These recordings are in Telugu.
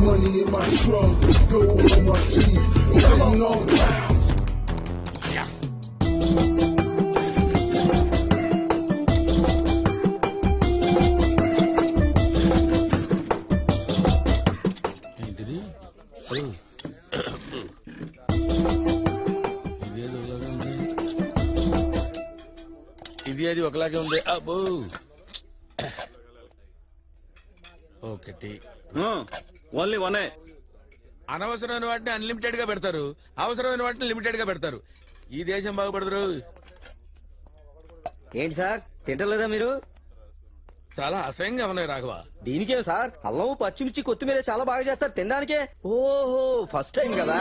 Money in my trunk, gold on my teeth, sitting on pounds. Yeah. ఏంటిది? ఇది అది ఒకలాగే ఉంది. అబ్బో ఒకటి ఓన్లీ వనే. అనవసరమైన వాటిని అన్లిమిటెడ్ గా పెడతారు, అవసరమైన వాటిని లిమిటెడ్ గా పెడతారు. ఈ దేశం బాగుపడతారు. ఏంటి సార్ తింటలేదా మీరు? చాలా అసహ్యంగా ఉన్నాయి రాఘవ. దీనికే సార్ అల్లం పచ్చిమిర్చి కొత్తిమీర చాలా బాగా చేస్తారు తినడానికే. ఓహో ఫస్ట్ టైం కదా,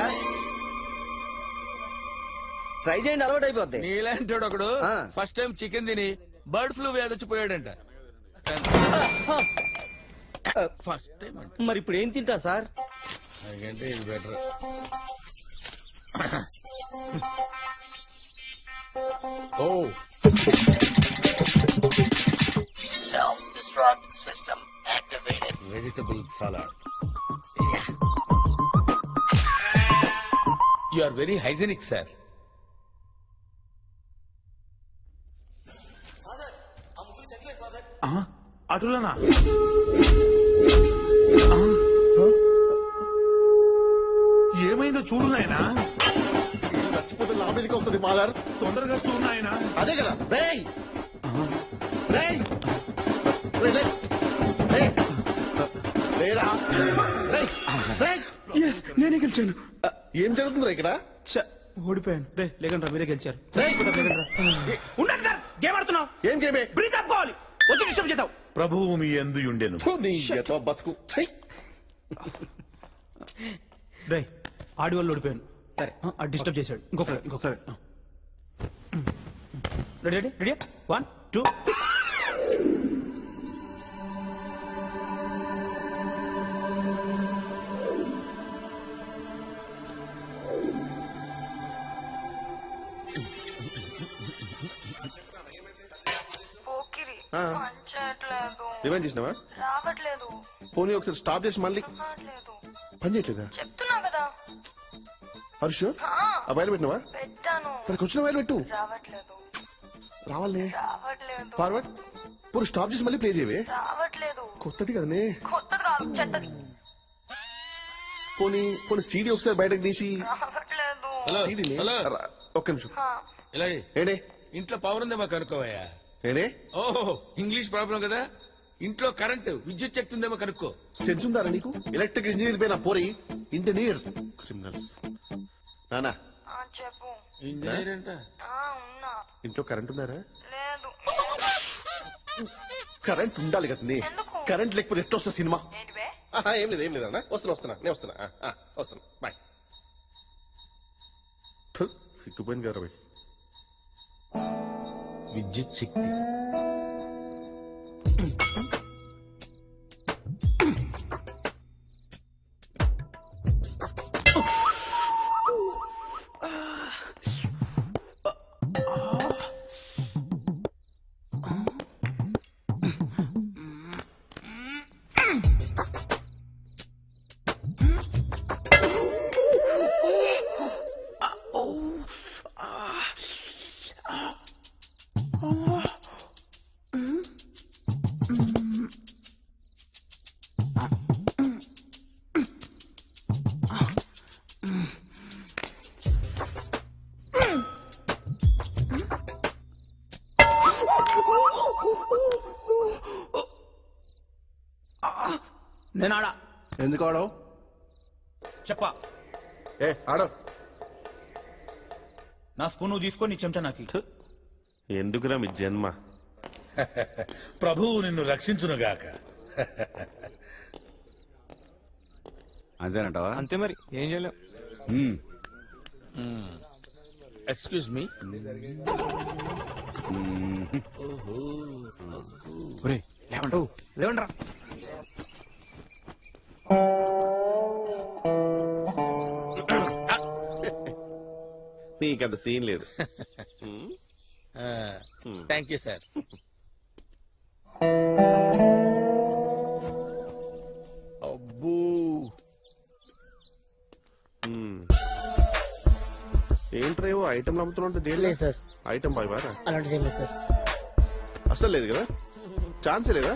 ట్రై చేయండి అలవాటు అయిపోద్ది. నీలాంటి ఒకడు ఫస్ట్ టైం చికెన్ తిని బర్డ్ ఫ్లూ వ్యాధి వచ్చిపోయాడంట. ఫస్ట్ టైం అంటే మరి ఇప్పుడు ఏం తింటారు సార్? నాకంటే ఇది బెటర్. ఓ Self-destruct system activated. Vegetable salad. You are very hygienic sir. అటులనా? ఏమైందో చూడు నాయనా. చచ్చిపోతే లాభేదికి వస్తుంది మాదర్. తొందరగా చూడు నాయనా. అదే కదా రేయ్ రేయ్ లేరా రేయ్ రేయ్. నేనే గెలిచాను. ఏం జరుగుతుందిరా ఇక్కడ? ఓడిపోయాను. రే లేకండి మీరే గెలిచారు. ఉండండి సార్, గేమ్ ఆడుతున్నావు. ఏం గేమే? బ్రీత్ ఆపుకోవాలి. వచ్చి డిస్టర్బ్ చేసావు. ప్రభువు మీ యందు ఉండెను. నీ ఎతో బతుకు. రే ఆడి వాళ్ళు ఓడిపోయాను. సరే డిస్టర్బ్ చేశాడు. ఇంకొకసారి రెడీ రెడీ రెడీ 1 2. ఏమేం చేసినావా? రావట్లేదు. పోనీ ఒకసారి స్టాప్ చేసి మళ్ళీ పని చేయట్లేదా? చెప్తున్నా కదా. హర్ష ఆ వైర్ పెట్టినావా? పెట్టాను. తనకు వచ్చిన వైర్ పెట్టు. రావట్లేదు. రావాలనే రావట్లేదు. ఫార్వర్డ్ పోనీ స్టాప్ చేసి మళ్ళీ ప్లే చేయవే. రావట్లేదు. కొత్తది కదనే. కొత్తది కాదు చెత్తది. పోనీ పోనీ సీడీ ఒకసారి బయటకు తీసి. రావట్లేదు. సీడీని ఒక్క నిమిషం. ఇలాగే ఏడే ఇంట్లో పవర్ ఉందేమో కనుక్కోవయ్యా. ఏడే ఓహో ఇంగ్లీష్ ప్రాబ్లం కదా. ఇంట్లో కరెంటు విద్యుత్ శక్తి ఉందేమో కనుక్కో. సెన్స్ ఉందారా నీకు? ఎలక్ట్రిక్ ఇంజనీర్ పైన పోరి ఇంజనీర్ క్రిమినల్స్. నానా చెప్పు. ఇంజనీర్ అంట. ఉన్నా. ఇంట్లో కరెంట్ ఉందారా? లేదు. కరెంట్ ఉండాలి కదండి. కరెంట్ లేకపోతే ఎట్లా వస్తా సినిమా? ఏం లేదు ఏం లేదన్నా. వస్తున్నా నేను వస్తున్నా బాయ్. సిగ్గుపోయింది కదా బాయ్. విద్యుత్ శక్తి నేను ఆడా. ఎందుకు ఆడవు? చెప్పా. ఆడో. నా స్పూన్ నువ్వు తీసుకొని నీ చెంచా నాకు. ఎందుకురా మీ జన్మ? ప్రభువు నిన్ను రక్షించునుగాక. అంతేనంటావా? అంతే మరి ఏం చేయలేవు. Excuse me. లేవండ్రా. నీకంత సీన్ లేదు. Thank you sir. అబ్బో ఏంట్రా ఏవో ఐటమ్ అమ్ముతున్నా దేని సార్ ఐటమ్ బాయ్ బారా అలాంటిది ఏం లేదు సార్. అసలు లేదు కదా, ఛాన్సే లేదా.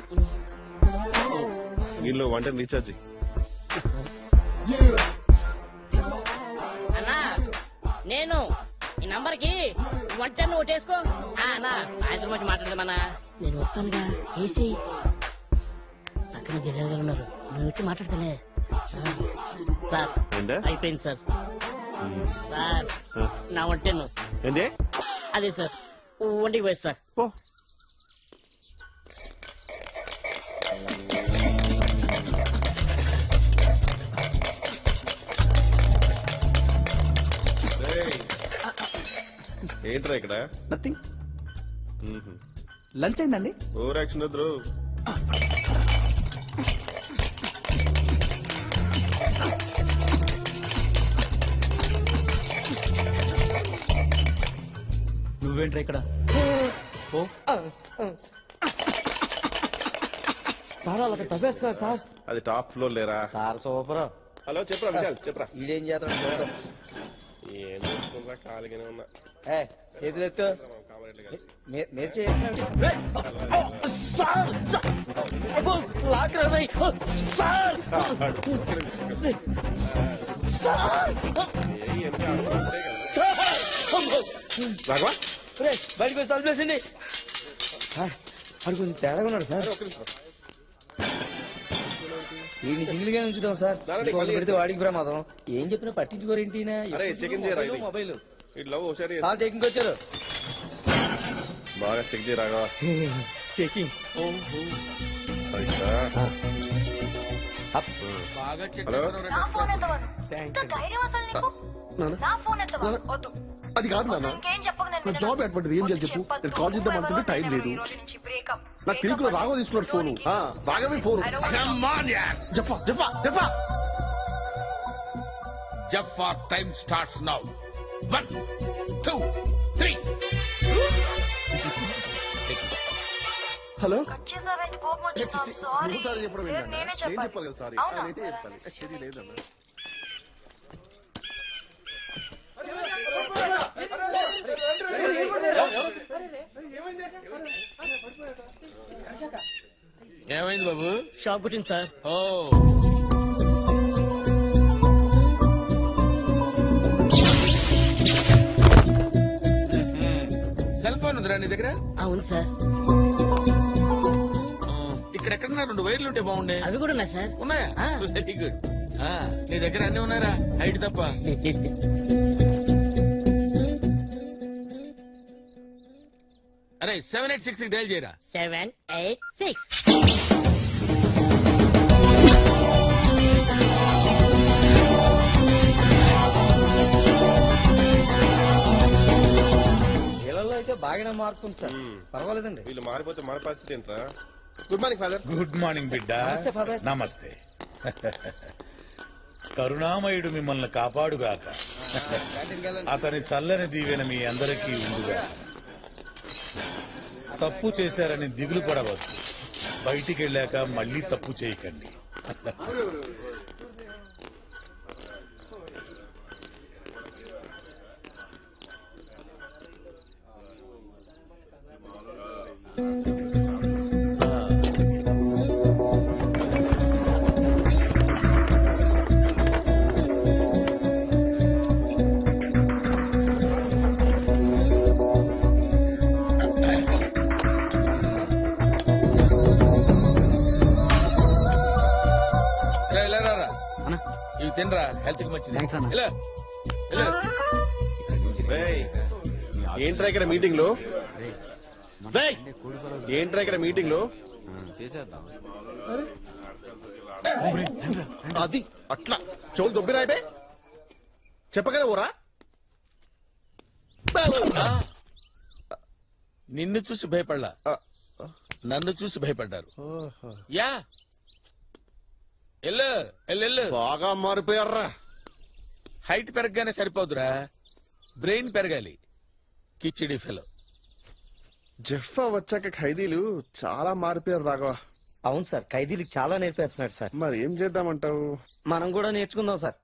దీనిలో వన్ టైం రీఛార్జ్. అన్నా నేను ఈ నంబర్ కి 110 ఓటేసుకో. అన్నా సాయంత్రం వచ్చి మాట్లాడదామన్నా. నేను వస్తానుగా ఏసీ పక్కన జనాలు గారు ఉన్నారు, నువ్వు వచ్చి మాట్లాడతలే. సార్ ఏంటా అయిపోయింది సార్. సార్ నా 110 ఏంటి అదే సార్ ఒంటికి పోయి సార్. పో. ఏంట్రా ఇక్కడ నథింగ్. లంచ్ అయిందండి? ఓవర్ యాక్షన్ వద్దు. నువ్వేంట్రా ఇక్కడ? ఓ సార్ వాళ్ళు అక్కడ తవ్వేస్తున్నారు సార్. అది టాప్ ఫ్లోర్ లేరా. Sir super. హలో చెప్పరా విశాల్ చెప్పరా. ఈడేం చేస్తాడు? ఏం చూసుకుంటా ఖాళీగానే ఉన్నా. చేతులు ఎత్తు. కామరేట్లు కలిసి మీరు చేస్తున్నాడు సార్. అబ్బో, లాక్రా రేయ్. సార్ సార్ రాఘవా రే బయటకు వచ్చి తలుపేసండి సార్. అది కొంచెం తేడాగా ఉన్నాడు సార్. ఒక్క నిమిషం. వీడిని సింగిల్ గా ఉంచుదాం సార్. దానండి, ఇంకొకటి మళ్ళీ పెడితే వాడికి ప్రమాదం. ఏం చెప్పినా పట్టించుకోరేంటి? అరే, చెకింగ్ చేయరా ఇది? మొబైల్ ఇట్లా ఒకసారి సార్ చెకింగ్ వచ్చారు. బాగా చెక్ చేయి రాఘవా. చెకింగ్ బాగా చెక్ హలో? చేస్తున్నావు నా రా. ఫోన్ ఎత్తవను. ఇంత ధైర్యం అసలు నీకు? నా ఫోన్ ఎత్తవా? వద్దు. అది కాదు నాన్న, ఇంకేం చెప్పకు. నేను నా జాబ్ అటువంటిది. ఏం చేయాలి చెప్పు. నేను కాల్ చేద్దాం అనుకుంటే టైం లేదు. నాకు తెలియకుండా రాఘవ తీసుకున్నాడు ఫోను. రాఘవే ఫోను. Come on, yaar. జఫా జఫా జఫా. Jaffa time starts now. 1, 2, 3. Hello వచ్చేసావేంటి? కోపం వచ్చిందా? సారీ. నువ్వుసారి చెప్పడం లేదు, ఏంటన్నా? నేనే నేను చెప్పాలి. చెప్పాలి కదా సారీ. అవునా? నేనే చెప్పాలి. ఇది లేదన్నా. ఏమైంది బాబు? షాక్ కొట్టింది సార్. ఓ సెల్ ఫోన్ ఉందిరా నీ దగ్గర? అవును సార్. ఇక్కడెక్కడన్నా 2 వైర్లు ఉంటే బాగుండే. అవి కూడా ఉన్నాయి సార్. ఉన్నాయా? ఆ. Very good. నీ దగ్గర అన్ని ఉన్నారా? హైట్ తప్ప. అరే 7866 డైల్ చేయరా. 786. వీళ్ళలో అయితే బాగానే మార్పు ఉంది సార్. పర్వాలేదండి. వీళ్ళు మారిపోతే మన పరిస్థితి ఏంట్రా. Good morning father. Good morning బిడ్డ. నమస్తే, ఫాదర్. నమస్తే. కరుణామయుడు మిమ్మల్ని కాపాడుగాక. అతని చల్లని దీవెన మీ అందరికీ ఉండుగా. తప్పు చేశారని దిగులు పడవద్దు. బయటికి వెళ్ళాక మళ్ళీ తప్పు చేయకండి. ఇవి తినరా, హెల్త్ కి మంచిది. థాంక్స్ అన్న. ఇలా, ఇలా. రేయ్, ఏంట్రా ఇక్కడ మీటింగ్ లో? రేయ్, ఏంట్రా ఇక్కడ మీటింగ్ లో? అరే, అది అట్లా చెవులు దొబ్బినాయిపే చెప్పగానే ఊరా. నిన్ను చూసి భయపడలా, నన్ను చూసి భయపడ్డారు. యా ఎల్లు ఎల్లు. బాగా మారిపోయారా. హైట్ పెరగగానే సరిపోదురా, బ్రెయిన్ పెరగాలి. కిచిడి ఫెలో. జెఫ్ఫా వచ్చాక ఖైదీలు చాలా మారిపోయారు రాఘవ. అవును సార్, ఖైదీలకు చాలా నేర్పేస్తున్నాడు సార్. మరి ఏం చేద్దామంటావు? మనం కూడా నేర్చుకుందాం సార్.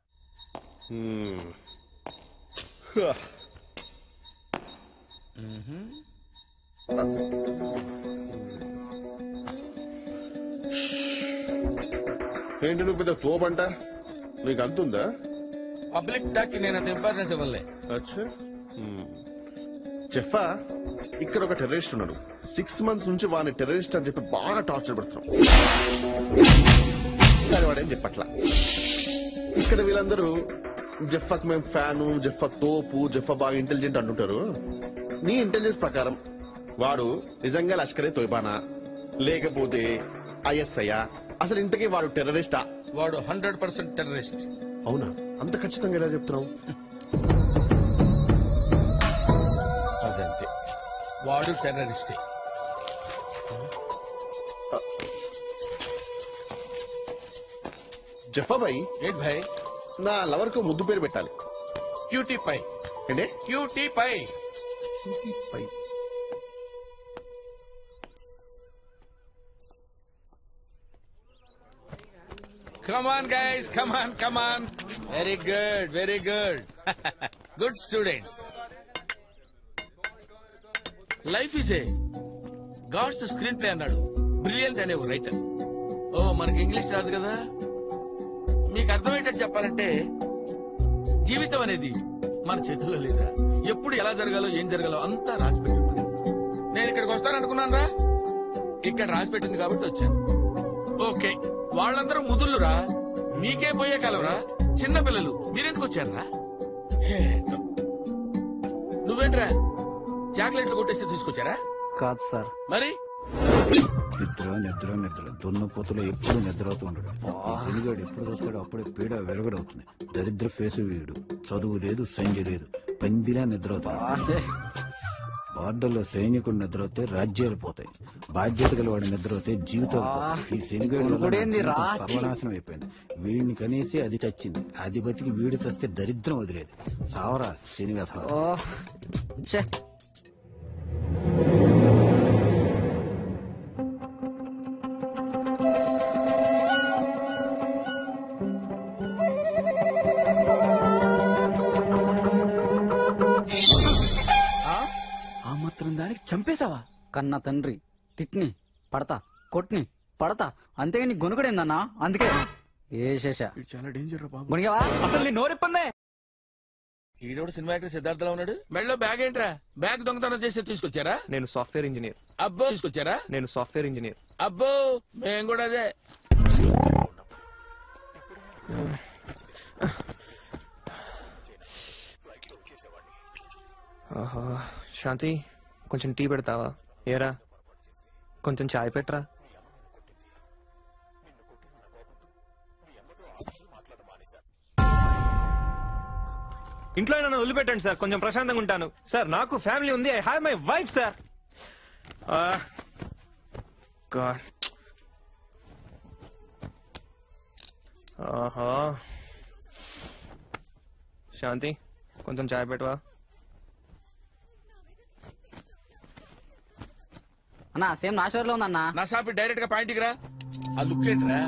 ఏంటి నువ్వు పెద్ద తోపంట, నీకు అంతుందా? పబ్లిక్ టాక్ నేను అంత ఇంపార్టెన్స్ ఇవ్వలే. అచ్చా. జెఫా, ఇక్కడ ఒక టెర్రరిస్ట్ ఉన్నాడు. 6 months నుంచి వాడిని టెర్రరిస్ట్ అని చెప్పి బాగా టార్చర్ పెడుతున్నాం, కానీ వాడేం చెప్పట్లా. ఇక్కడ వీళ్ళందరూ జెఫాక్ మేము ఫ్యాను, జెఫా తోపు, జెఫా బాగా ఇంటెలిజెంట్ అంటుంటారు. నీ ఇంటెలిజెన్స్ ప్రకారం వాడు నిజంగా లష్కరే తోయిబానా లేకపోతే ఐఎస్ఐ? అసలు ఇంతకీ వాడు టెర్రరిస్టా? వాడు 100% టెర్రరిస్ట్. అవునా? అంత ఖచ్చితంగా ఎలా చెప్తున్నావు? అదంతే, వాడు టెర్రరిస్టే. జఫా భాయ్, ఏంటి భాయ్? నా లవర్ కు ముద్దు పేరు పెట్టాలి. Cutie pie. ఏంటే? Cutie pie. Come on, guys. Come on, come on. Very good, very good. Good student. Life is a God's screenplay అన్నాడు బ్రిలియంట్ అనే ఒక రైటర్. ఓ, మనకి ఇంగ్లీష్ రాదు కదా, మీకు అర్థమయ్యేటట్టు చెప్పాలంటే జీవితం అనేది మన చేతుల్లో లేదా. ఎప్పుడు ఎలా జరగాలో ఏం జరగాలో అంతా రాసి పెట్టుంది. నేను ఇక్కడికి వస్తాననుకున్నాను రా, ఇక్కడ రాసి పెట్టింది కాబట్టి వచ్చాను. ఓకే, వాళ్ళందరూ ముదుళ్ళురా, మీకే పోయే కాలవరా, చిన్న పిల్లలు, మీరెందుకు వచ్చారా? నువ్వేంట్రా చాక్లెట్లు కొట్టేస్తే తీసుకొచ్చారా? కాదు సార్. మరి నిద్ర నిద్ర నిద్ర దున్నపోతులో ఎప్పుడు నిద్ర అవుతూ ఉండడు. శనిగాడు ఎప్పుడు వస్తాడో అప్పుడే పీడ వెరగడవుతుంది. దరిద్ర ఫేసు వీడు, చదువు లేదు సంజ లేదు, పందిలా నిద్ర అవుతాడు. బార్డర్లో సైనికుడు నిద్రవుతే రాజ్యాలు పోతాయి, బాధ్యత గల వాడు నిద్రవుతే జీవితాలు పోతాయి. ఈ శనిగాడు సర్వనాశనం అయిపోయింది. వీడిని కనేసి అది చచ్చింది, అది బతికి వీడు చస్తే దరిద్రం వదిలేదు. సావరా శని వ్యథ. దానికి చంపేశావా? కన్నా తండ్రి తిట్ని పడతా, కొట్ని పడతా, అంతేగా నీ గొనుగుడేందన్నా. అందుకే ఏ శేష చాలా డేంజర్ రా బాబు. గొనిగావా? అసలు నీ నోరెప్పందే. ఈడోడు సినిమా యాక్టర్ సిద్ధార్థలో ఉన్నాడు. మెడలో బ్యాగ్ ఏంట్రా? బ్యాగ్ దొంగతనం చేస్తే తీసుకొచ్చారా? నేను సాఫ్ట్వేర్ ఇంజనీర్. అబ్బో, తీసుకొచ్చారా? నేను సాఫ్ట్వేర్ ఇంజనీర్. అబ్బో, మేము కూడా అదే. శాంతి, కొంచెం టీ పెడతావా? ఏరా, కొంచెం చాయ్ పెట్టరా. ఇంట్లో నన్ను వదిలిపెట్టండి సార్, కొంచెం ప్రశాంతంగా ఉంటాను సార్. నాకు ఫ్యామిలీ ఉంది, I have my wife sir. ఆహా, శాంతి కొంచెం చాయ్ పెట్టవా? అన్నా సేమ్ నా షోర్ లో ఉందన్నా. నా సాపి డైరెక్ట్ గా పాయింట్కి రా. ఆ లుక్ ఏంట్రా?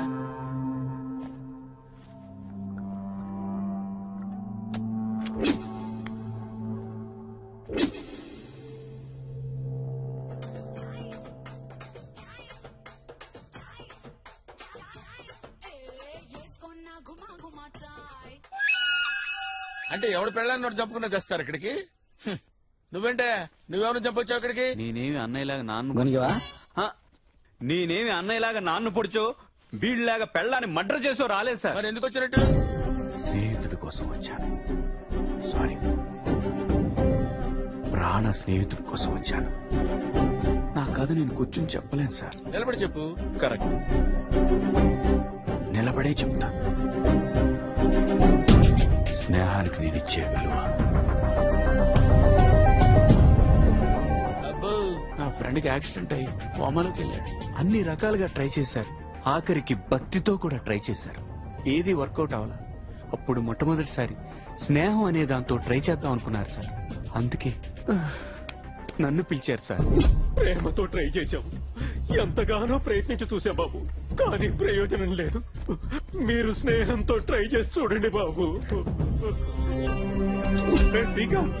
అంటే ఎవడు పెళ్ళాన్ని చంపుకున్నా తెస్తారు ఇక్కడికి. నువ్వేంటే, నువ్వెవరు చంపొచ్చావు ఇక్కడికి? నేనేమి అన్నయ్యలాగా నాన్ను గొనిగావా? నేనేమి అన్నయ్యలాగా నాన్ను పొడిచో వీళ్ళలాగా పెళ్ళాన్ని మర్డర్ చేసో రాలేదు సార్. మరి ఎందుకు వచ్చినట్టు? స్నేహితుడి కోసం వచ్చాను. సారీ, ప్రాణ స్నేహితుడి కోసం వచ్చాను. నా కథ నేను కూర్చొని చెప్పలేను సార్. నిలబడి చెప్పు. కరెక్ట్, నిలబడే చెప్తా. స్నేహానికి నేను ఇచ్చే విలువ. నా ఫ్రెండ్కి యాక్సిడెంట్ అయ్యి కోమాలోకి వెళ్ళాడు. అన్ని రకాలుగా ట్రై చేశారు, ఆఖరికి భక్తితో కూడా ట్రై చేశారు. ఏది వర్కౌట్ అవ్వాల. అప్పుడు మొట్టమొదటిసారి స్నేహం అనే దాంతో ట్రై చేద్దాం అనుకున్నారు సార్. అందుకే నన్ను పిలిచారు సార్. ప్రేమతో ట్రై చేశాం, ఎంతగానో ప్రయత్నించి చూసా బాబు, కానీ ప్రయోజనం లేదు. మీరు స్నేహంతో ట్రై చేసి చూడండి బాబు. శ్రీకాంత్,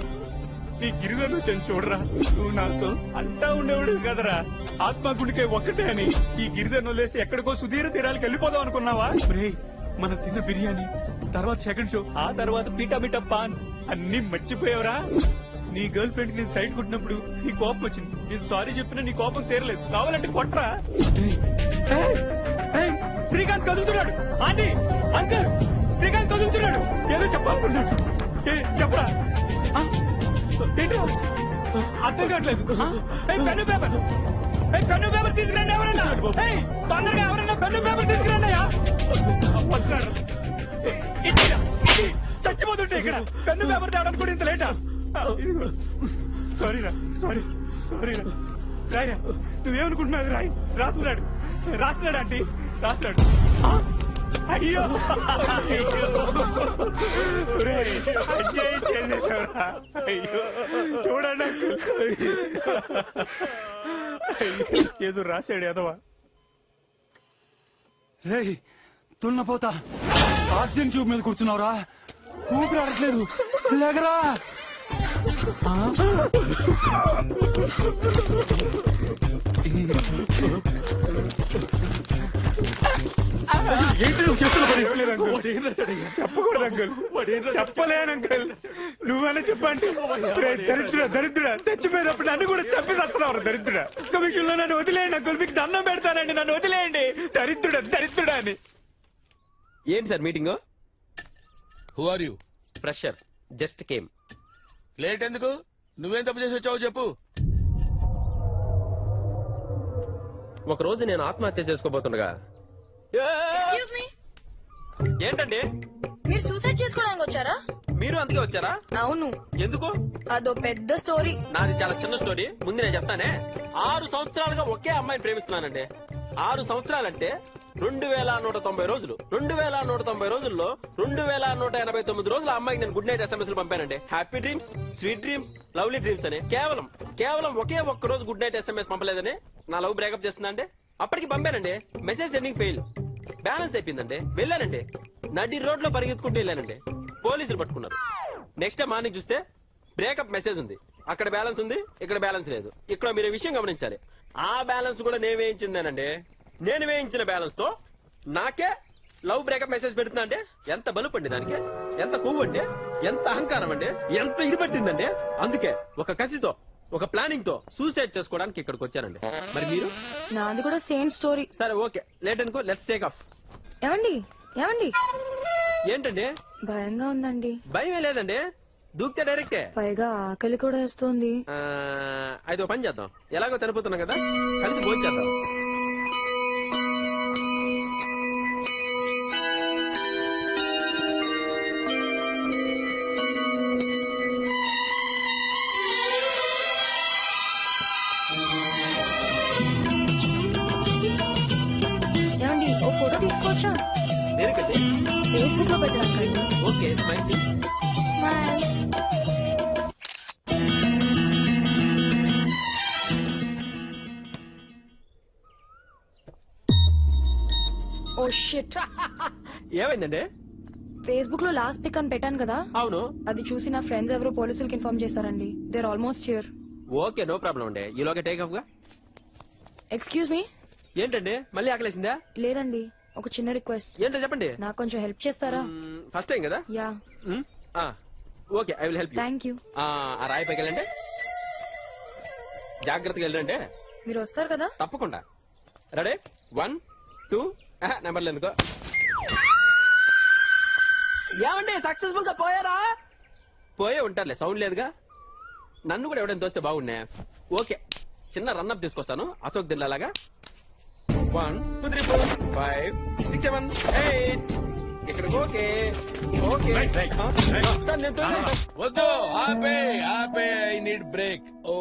నీ గిరిజను వచ్చాను చూడరా. నువ్వు నాతో అంటా ఉండేవాడు కదరా ఆత్మగుడికే ఒక్కటే అని. ఈ గిరిజను వదిలేసి ఎక్కడికో సుధీర తీరాలకు వెళ్ళిపోదాం అనుకున్నావా? మనం తిన్న బిర్యానీ, తర్వాత సెకండ్ షో, ఆ తర్వాత పీటా మీటా పాన్ అన్ని మర్చిపోయావరా. నీ గర్ల్ ఫ్రెండ్ నేను సైడ్ కొట్టినప్పుడు నీ కోపం వచ్చింది. నేను సారీ చెప్పినా నీ కోపం తీరలేదు. కావాలంటే కొట్టరా. శ్రీకాంత్ కదులుతున్నాడు. ఆంటీ, అంకల్, శ్రీకాంత్ కదులుతున్నాడు. ఏదో చెప్పాలనుకున్నాడు. చెప్పరా. అర్థం కావట్లేదు. పెన్ను పేపర్, పెన్ను పేపర్ తీసుకురండి ఎవరన్నా. తొందరగా ఎవరన్నా పెన్ను పేపర్ తీసుకురండి. వస్తున్నాడు. చచ్చిపోతుంటే ఇక్కడ పెన్ను పేపర్ తేవడానికి కూడా ఇంత లేటా? సారీరా, సారీరా. రాయరా, నువ్వేమనుకుంటున్నావు? రాయి. రాస్తున్నాడు ఆంటీ, రాస్తున్నాడు. అయ్యో చేసేసావురా. అయ్యో చూడండి ఏదో రాశాడు ఎదవా. రే తున్నపోతా, ఆక్సిజన్ ట్యూబ్ మీద కూర్చున్నావురా. ఊపిరి ఆడట్లేదు. లేకరా. చెప్పకూడదు అంకుల్, చెప్పలేను అంకుల్. నువ్వైనా చెప్పండి. దరిద్రుడా చచ్చిపోయినప్పుడు నన్ను కూడా చెప్పేసేస్తున్నావు. దరిద్రుడా ఒక్క విషయంలో నన్ను వదిలేయండి అంకుల్. మీకు దండం పెడతానండి, నన్ను వదిలేయండి. దరిద్రుడా అని. ఏంటి sir meeting? Who are you? Fresher, just came. Late ఎందుకు? నువ్వేం తప్పు చేసి వచ్చావు చెప్పు. ఒక రోజు నేను ఆత్మహత్య చేసుకోబోతుండగా. ఎక్స్క్యూజ్ మీ, ఏంటండి మీరు సూసైడ్ చేసుకోవడానికి వచ్చారా? మీరు అందుకే వచ్చారా? అవును. ఎందుకు? అదో పెద్ద స్టోరీ. నాది చాలా చిన్న స్టోరీ. ముందు నేను చెప్తానే. 6 సంవత్సరాలుగా ఒకే అమ్మాయిని ప్రేమిస్తున్నానండి. 6 సంవత్సరాలంటే 2190 రోజులు. 2190 రోజుల్లో 2189 రోజులు ఆ అమ్మాయికి నేను గుడ్ నైట్ SMS పంపానండి. Happy dreams, sweet dreams, lovely dreams అని. కేవలం ఒకే ఒక్క రోజు గుడ్ నైట్ SMS పంపలేదని నా లవ్ బ్రేకప్ చేస్తుందండి. అప్పటికి పంపానండి. Message sending fail. బ్యాలెన్స్ అయిపోయిందండి. వెళ్ళానండి, నడి రోడ్ లో పరిగెత్తుకుంటూ వెళ్ళానండి. పోలీసులు పట్టుకున్నారు. నెక్స్ట్ డే మార్నింగ్ చూస్తే బ్రేకప్ మెసేజ్ ఉంది. అక్కడ బ్యాలెన్స్ ఉంది, ఇక్కడ బ్యాలెన్స్ లేదు. ఇక్కడ మీరు విషయం గమనించాలి. ఆ బ్యాలెన్స్ కూడా నేను వేయించిందేనండి. నేను వేయించిన బ్యాలెన్స్ తో నాకే లవ్ బ్రేకప్ మెసేజ్ పెడుతున్నా అంటే ఎంత బలుపండి దానికి, ఎంత కొవ్వు అండి, ఎంత అహంకారం అండి, ఎంత ఇది పట్టిందండి. అందుకే ఒక కసితో, ఒక ప్లానింగ్ తో సూసైడ్ చేసుకోవడానికి ఇక్కడికి వచ్చానండి. మరి మీరు? నాది కూడా సేమ్ స్టోరీ. సరే ఓకే, లేట్ అనుకో, లెట్స్ టేక్ ఆఫ్. ఏమండి ఏంటండి? భయంగా ఉందండి. భయమే లేదండి, దూకితే డైరెక్టే. పైగా ఆకలి కూడా వేస్తుంది. అయితే పని చేద్దాం. ఎలాగో చనిపోతున్నాం కదా, కలిసి భోజనం చేద్దాం. ఏమండి ఓ ఫోటో తీసుకోవచ్చా? ఫేస్బుక్ లో పెట్టడానికి. Okay, smile please. Smile. Oh shit. ఏమైందండి? ఫేస్బుక్ లో లాస్ట్ పిక్ అని పెట్టాను కదా. అవును. అది చూసి నా ఫ్రెండ్స్ ఎవరో పోలీసులకు ఇన్ఫార్మ్ చేశారండి. They are almost here. Okay, no problem అండి. ఈలోగా టేక్ ఆఫ్ గా. Excuse me. ఏంటండి మళ్ళీ ఆకలేసిందా? లేదండి, ఒక చిన్న రిక్వెస్ట్. ఏంటో చెప్పండి. నాకు కొంచెం హెల్ప్ చేస్తారా? ఫస్ట్ టైం కదా. Yeah. Okay, I will help you. Thank you. ఆ రాయి పైకి వెళ్ళండి, జాగ్రత్తగా వెళ్ళండి. మీరు వస్తారు కదా? తప్పకుండా. రెడీ? 1 2 నెంబర్లు ఎందుకో. ఏమండి సక్సెస్ఫుల్ గా పోయారా? పోయే ఉంటారులే, సౌండ్ లేదుగా. నన్ను కూడా ఎవడైనా తోస్తే బాగున్నా. ఓకే, చిన్న రన్అప్ తీసుకొస్తాను అశోక్ దిల్లాగా. 1 2 3 4 5 6 7 8. ఇక్కడికి ఓకే ఓకే. వద్దు, ఆపే. I need break. ఓ